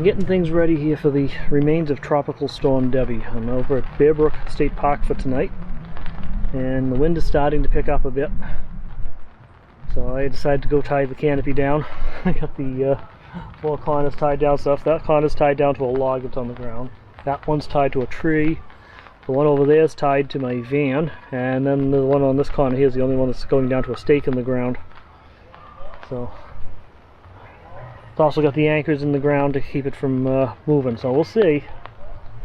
getting things ready here for the remains of Tropical Storm Debby. I'm over at Bear Brook State Park for tonight, and the wind is starting to pick up a bit. So I decided to go tie the canopy down. I got the four corners tied down, so that corner's tied down to a log that's on the ground. That one's tied to a tree. The one over there is tied to my van, and then the one on this corner here is the only one that's going down to a stake in the ground. So it's also got the anchors in the ground to keep it from moving. So we'll see.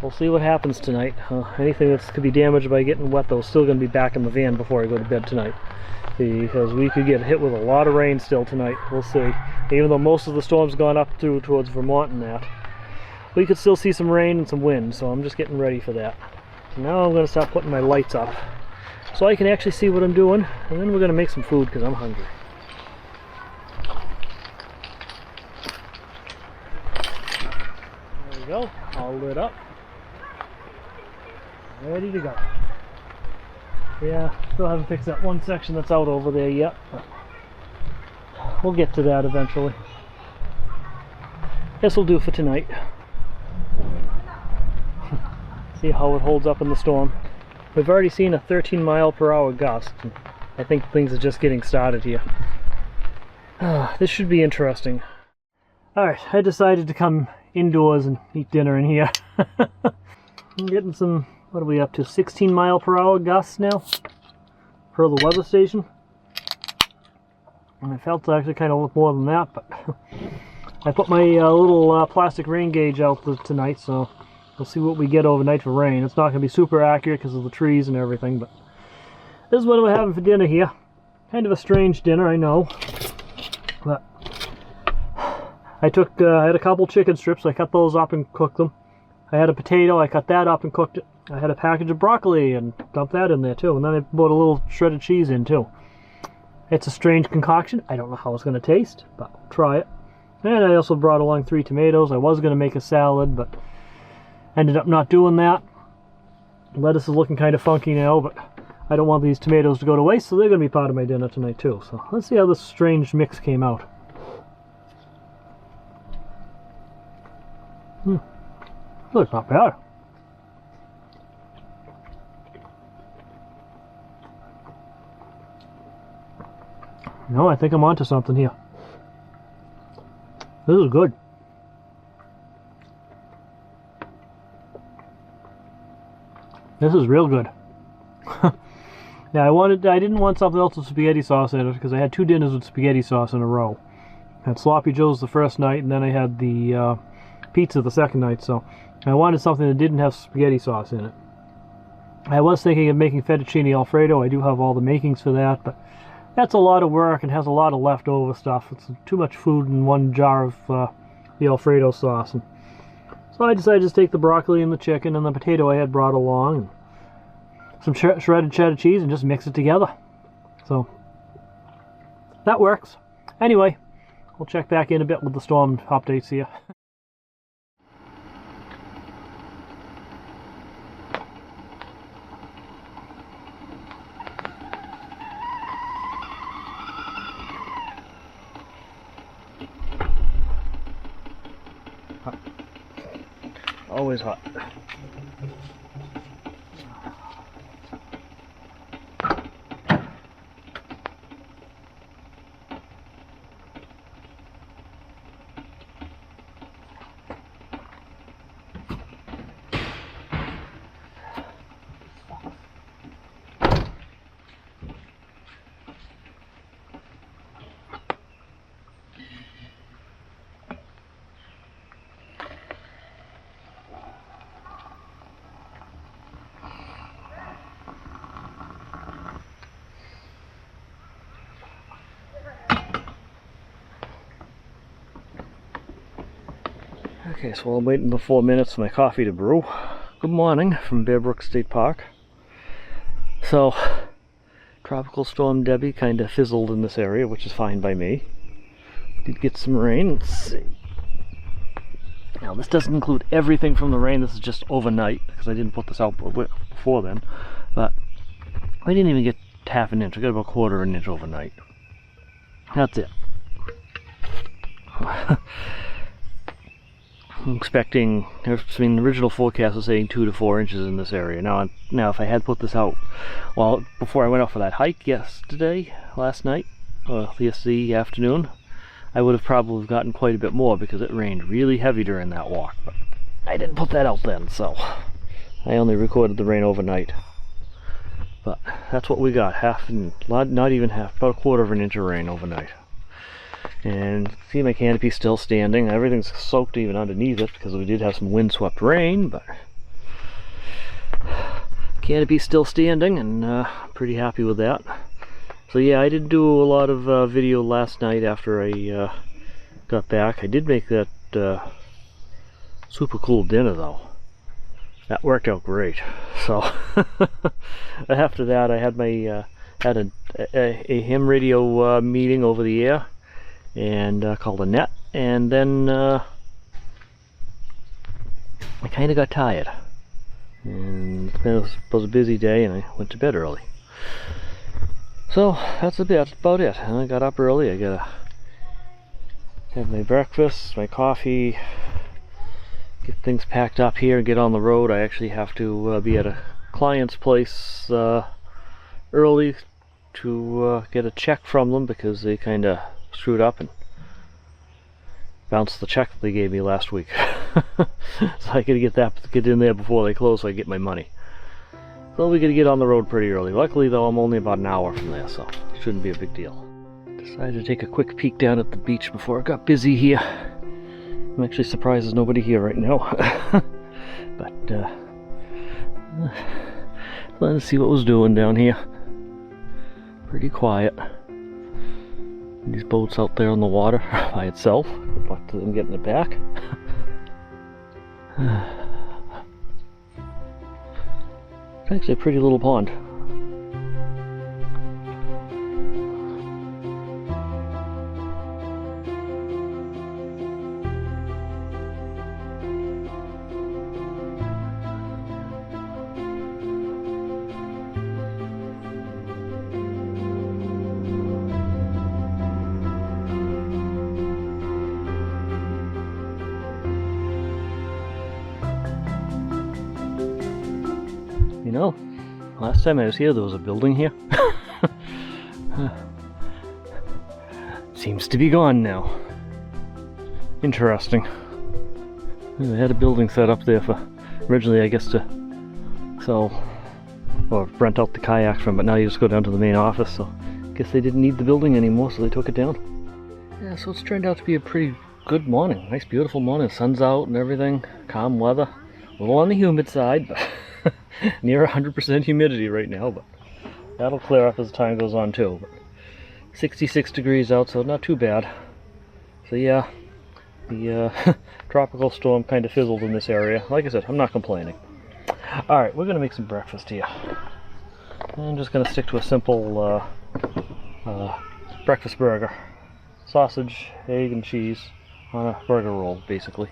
We'll see what happens tonight. Anything that could be damaged by getting wet, though, is still going to be back in the van before I go to bed tonight, because we could get hit with a lot of rain still tonight. We'll see. Even though most of the storm's gone up towards Vermont and that, we could still see some rain and some wind. So I'm just getting ready for that. So now I'm going to start putting my lights up so I can actually see what I'm doing, and then we're going to make some food because I'm hungry. There we go, all lit up, ready to go. Yeah, still haven't fixed that one section that's out over there yet, but we'll get to that eventually. This will do for tonight. See how it holds up in the storm. We've already seen a 13-mile-per-hour gust. I think things are just getting started here. This should be interesting. Alright, I decided to come indoors and eat dinner in here. I'm getting some, what are we up to, 16-mile-per-hour gusts now per the weather station. And I felt actually kind of more than that, but I put my little plastic rain gauge out tonight, so we'll see what we get overnight for rain. It's not going to be super accurate because of the trees and everything, but this is what we're having for dinner here. Kind of a strange dinner, I know, but I had a couple chicken strips. I cut those up and cooked them. I had a potato. I cut that up and cooked it. I had a package of broccoli and dumped that in there too, and then I put a little shredded cheese in too. It's a strange concoction. I don't know how it's going to taste, but I'll try it. And I also brought along 3 tomatoes. I was going to make a salad, but ended up not doing that. Lettuce is looking kind of funky now, but I don't want these tomatoes to go to waste, so they're going to be part of my dinner tonight too. So let's see how this strange mix came out. Looks not bad. No, I think I'm onto something here. This is good. This is real good. Yeah, I didn't want something else with spaghetti sauce in it, because I had 2 dinners with spaghetti sauce in a row. I had Sloppy Joe's the first night, and then I had the pizza the second night, so I wanted something that didn't have spaghetti sauce in it. I was thinking of making fettuccine Alfredo. I do have all the makings for that, but that's a lot of work and has a lot of leftover stuff. It's too much food in one jar of the Alfredo sauce. And so I decided to just take the broccoli and the chicken and the potato I had brought along, and some shredded cheddar cheese, and just mix it together. So that works. Anyway, we'll check back in a bit with the storm updates here. Hot. Always hot. Okay, so while I'm waiting the 4 minutes for my coffee to brew, good morning from Bear Brook State Park. So, Tropical Storm Debby kind of fizzled in this area, which is fine by me. Did get some rain. Let's see. Now, this doesn't include everything from the rain. This is just overnight, because I didn't put this out before then. But I didn't even get half an inch. I got about 1/4 inch overnight. That's it. I'm expecting, I mean, the original forecast was saying 2 to 4 inches in this area. Now if I had put this out, well, before I went out for that hike last night, yesterday afternoon, I would have probably gotten quite a bit more because it rained really heavy during that walk. But I didn't put that out then, so I only recorded the rain overnight. But that's what we got, not even half, about 1/4 of an inch of rain overnight. And see, my canopy's still standing. Everything's soaked even underneath it because we did have some windswept rain, but canopy's still standing, and I'm pretty happy with that. So yeah, I did do a lot of video last night after I got back. I did make that super cool dinner though. That worked out great. So after that, I had my had a ham radio meeting over the air, and called a net, and then I kind of got tired, and it was a busy day, and I went to bed early. So that's about it. And I got up early. I gotta have my breakfast, my coffee, get things packed up here and get on the road. I actually have to be at a client's place early to get a check from them because they kind of screwed up and bounced the check that they gave me last week. So I gotta get in there before they close so I get my money. So we gotta get on the road pretty early. Luckily though, I'm only about an hour from there, so it shouldn't be a big deal. Decided to take a quick peek down at the beach before it got busy here. I'm actually surprised there's nobody here right now. But let's see what was doing down here. Pretty quiet. These boats out there on the water by itself. Good luck to them getting it back. It's actually a pretty little pond. You know, last time I was here there was a building here. Seems to be gone now. Interesting. They had a building set up there for, originally I guess to sell or rent out the kayaks from, but now you just go down to the main office, so I guess they didn't need the building anymore, so they took it down. Yeah, so it's turned out to be a pretty good morning. Nice beautiful morning, sun's out and everything, calm weather. A little on the humid side, but near 100% humidity right now, but that'll clear up as time goes on too. But 66 degrees out, so not too bad. So yeah, the tropical storm kind of fizzled in this area. Like I said, I'm not complaining. Alright, we're going to make some breakfast here. I'm just going to stick to a simple breakfast burger. Sausage, egg, and cheese on a burger roll, basically.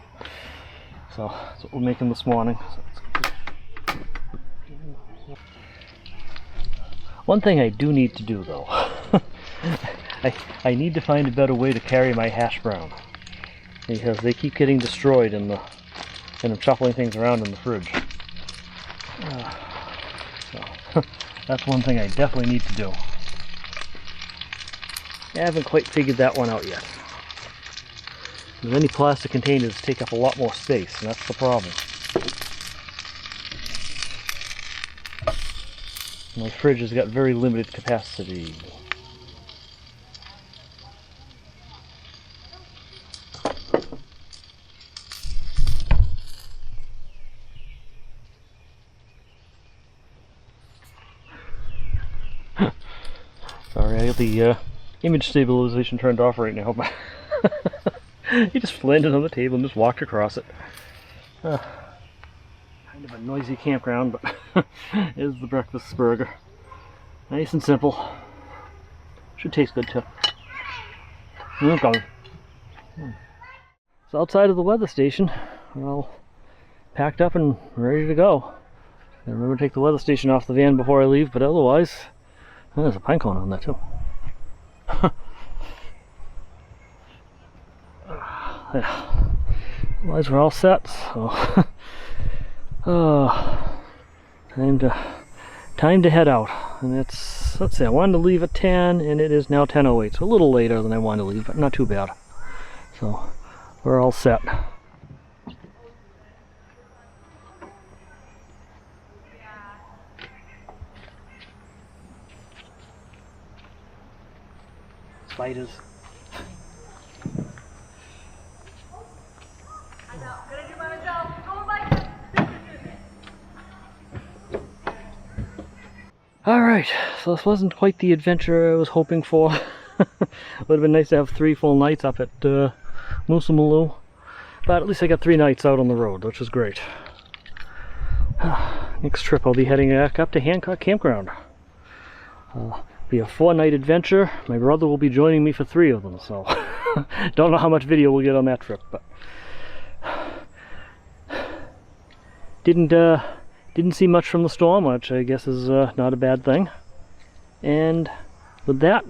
So that's what we're making this morning. One thing I do need to do though, I need to find a better way to carry my hash brown, because they keep getting destroyed and I'm shuffling things around in the fridge. So that's one thing I definitely need to do. I haven't quite figured that one out yet. Any plastic containers take up a lot more space, and that's the problem. My fridge has got very limited capacity. Sorry, I got the image stabilization turned off right now, but he just landed on the table and just walked across it. Kind of a noisy campground, but is the breakfast burger. Nice and simple. Should taste good too. Okay. So outside of the weather station, we're all packed up and ready to go. I remember to take the weather station off the van before I leave, but otherwise, oh, there's a pine cone on that too. Otherwise we're all set, so time to head out. And it's, let's see, I wanted to leave at 10 and it is now 10:08, so a little later than I wanted to leave, but not too bad. So we're all set. Spiders. Alright, so this wasn't quite the adventure I was hoping for. Would have been nice to have 3 full nights up at Moosamoloo, but at least I got 3 nights out on the road, which is great. Next trip I'll be heading back up to Hancock Campground. Be a 4-night adventure. My brother will be joining me for 3 of them, so don't know how much video we'll get on that trip, but didn't see much from the storm, which I guess is not a bad thing. And with that,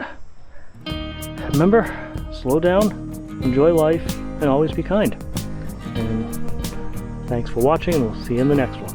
remember, slow down, enjoy life, and always be kind. And thanks for watching, and we'll see you in the next one.